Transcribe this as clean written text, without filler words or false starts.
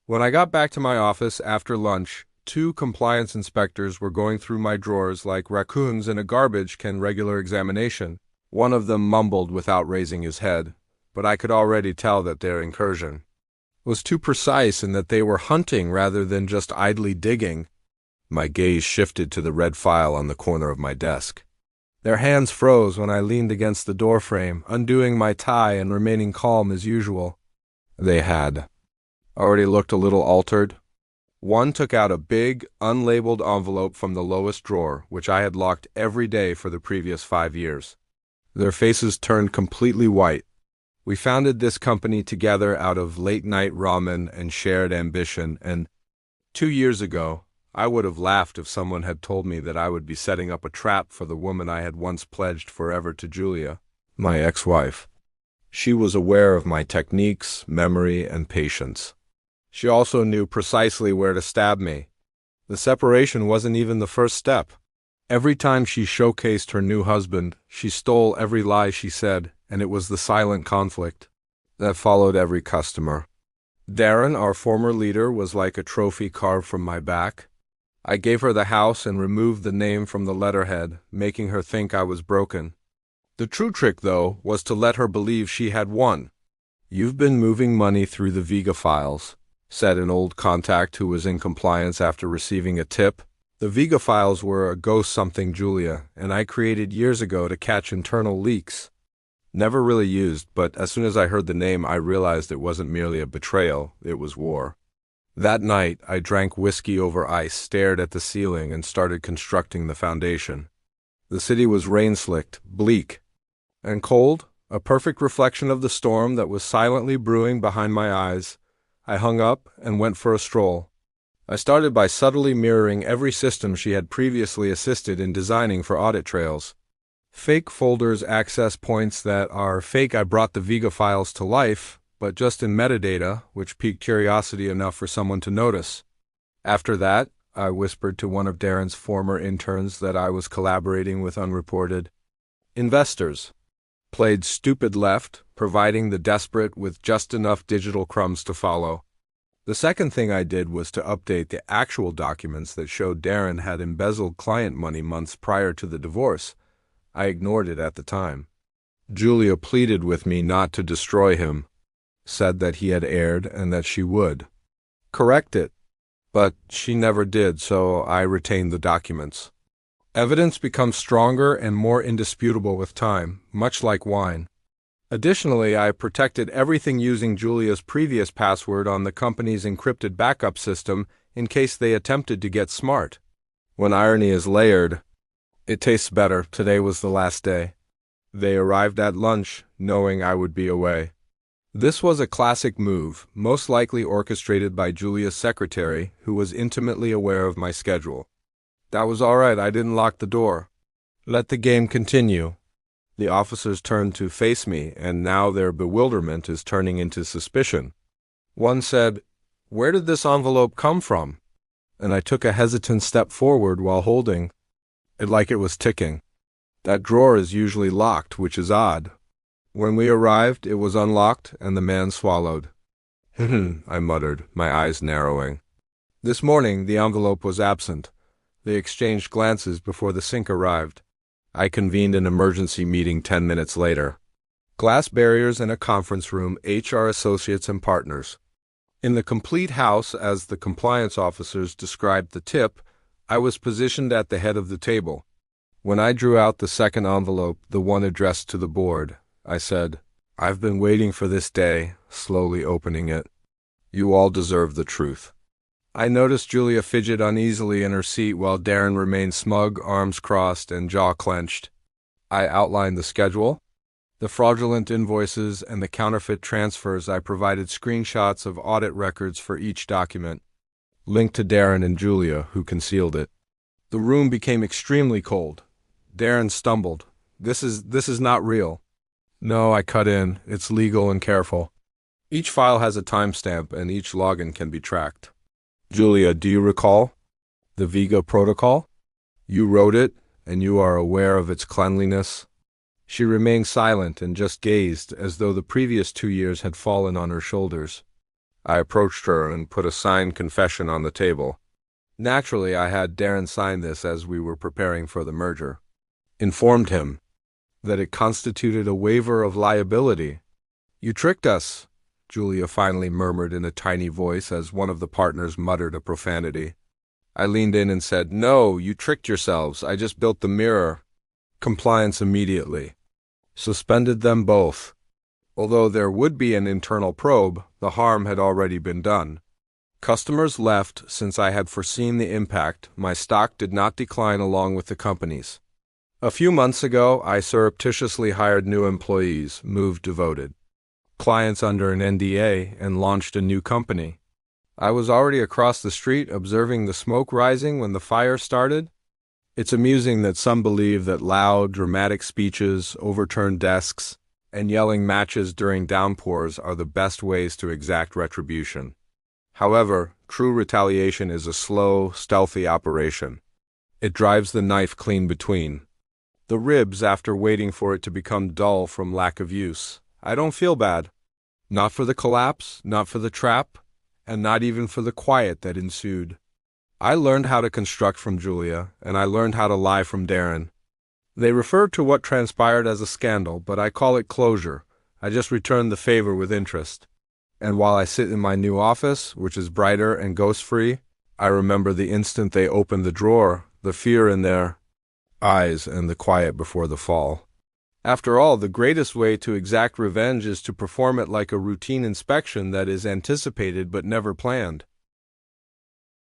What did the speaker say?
When I got back to my office after lunch, two compliance inspectors were going through my drawers like raccoons in a garbage can regular examination. One of them mumbled without raising his head, but I could already tell that their incursion was too precise and that they were hunting rather than just idly digging. My gaze shifted to the red file on the corner of my desk. Their hands froze when I leaned against the doorframe, undoing my tie and remaining calm as usual. They had already looked a little altered. One took out a big, unlabeled envelope from the lowest drawer, which I had locked every day for the previous 5 years. Their faces turned completely white. We founded this company together out of late-night ramen and shared ambition, and 2 years ago, I would have laughed if someone had told me that I would be setting up a trap for the woman I had once pledged forever to, Julia, my ex-wife. She was aware of my techniques, memory, and patience. She also knew precisely where to stab me. The separation wasn't even the first step. Every time she showcased her new husband, she stole every lie she said, and it was the silent conflict that followed every customer. Darren, our former leader, was like a trophy carved from my back. I gave her the house and removed the name from the letterhead, making her think I was broken. The true trick, though, was to let her believe she had won. "You've been moving money through the Vega files," said an old contact who was in compliance after receiving a tip. The Vega files were a ghost something Julia, and I created years ago to catch internal leaks. Never really used, but as soon as I heard the name, I realized it wasn't merely a betrayal, it was war. That night, I drank whiskey over ice, stared at the ceiling, and started constructing the foundation. The city was rain-slicked, bleak, and cold, a perfect reflection of the storm that was silently brewing behind my eyes. I hung up and went for a stroll. I started by subtly mirroring every system she had previously assisted in designing for audit trails. Fake folders access points that are fake. I brought the Vega files to life, but just in metadata, which piqued curiosity enough for someone to notice. After that, I whispered to one of Darren's former interns that I was collaborating with unreported investors. Played stupid left, providing the desperate with just enough digital crumbs to follow. The second thing I did was to update the actual documents that showed Darren had embezzled client money months prior to the divorce. I ignored it at the time. Julia pleaded with me not to destroy him, said that he had erred and that she would correct it, but she never did, so I retained the documents. Evidence becomes stronger and more indisputable with time, much like wine. Additionally, I protected everything using Julia's previous password on the company's encrypted backup system in case they attempted to get smart. When irony is layered, it tastes better. Today was the last day. They arrived at lunch, knowing I would be away. This was a classic move, most likely orchestrated by Julia's secretary, who was intimately aware of my schedule. That was all right, I didn't lock the door. Let the game continue. The officers turned to face me, and now their bewilderment is turning into suspicion. One said, "Where did this envelope come from?" And I took a hesitant step forward while holding it like it was ticking. That drawer is usually locked, which is odd. When we arrived, it was unlocked, and the man swallowed. I muttered, my eyes narrowing. This morning, the envelope was absent. They exchanged glances before the sink arrived. I convened an emergency meeting 10 minutes later. Glass barriers in a conference room, HR associates and partners. In the complete house, as the compliance officers described the tip, I was positioned at the head of the table. When I drew out the second envelope, the one addressed to the board, I said, "I've been waiting for this day," slowly opening it. "You all deserve the truth." I noticed Julia fidget uneasily in her seat while Darren remained smug, arms crossed, and jaw clenched. I outlined the schedule, the fraudulent invoices, and the counterfeit transfers. I provided screenshots of audit records for each document, linked to Darren and Julia, who concealed it. The room became extremely cold. Darren stumbled. This is not real." "No," I cut in. "It's legal and careful. Each file has a timestamp, and each login can be tracked." "Julia, do you recall the Vega protocol? You wrote it, and you are aware of its cleanliness." She remained silent and just gazed, as though the previous 2 years had fallen on her shoulders. I approached her and put a signed confession on the table. Naturally, I had Darren sign this as we were preparing for the merger. Informed him that it constituted a waiver of liability. "You tricked us," Julia finally murmured in a tiny voice as one of the partners muttered a profanity. I leaned in and said, "No, you tricked yourselves. I just built the mirror." Compliance immediately suspended them both. Although there would be an internal probe, the harm had already been done. Customers left since I had foreseen the impact. My stock did not decline along with the company's. A few months ago, I surreptitiously hired new employees, moved devoted clients under an NDA, and launched a new company. I was already across the street observing the smoke rising when the fire started. It's amusing that some believe that loud, dramatic speeches, overturned desks, and yelling matches during downpours are the best ways to exact retribution. However, true retaliation is a slow, stealthy operation. It drives the knife clean between the ribs after waiting for it to become dull from lack of use. I don't feel bad. Not for the collapse, not for the trap, and not even for the quiet that ensued. I learned how to construct from Julia, and I learned how to lie from Darren. They referred to what transpired as a scandal, but I call it closure. I just returned the favor with interest. And while I sit in my new office, which is brighter and ghost-free, I remember the instant they opened the drawer, the fear in their eyes, and the quiet before the fall. After all, the greatest way to exact revenge is to perform it like a routine inspection that is anticipated but never planned.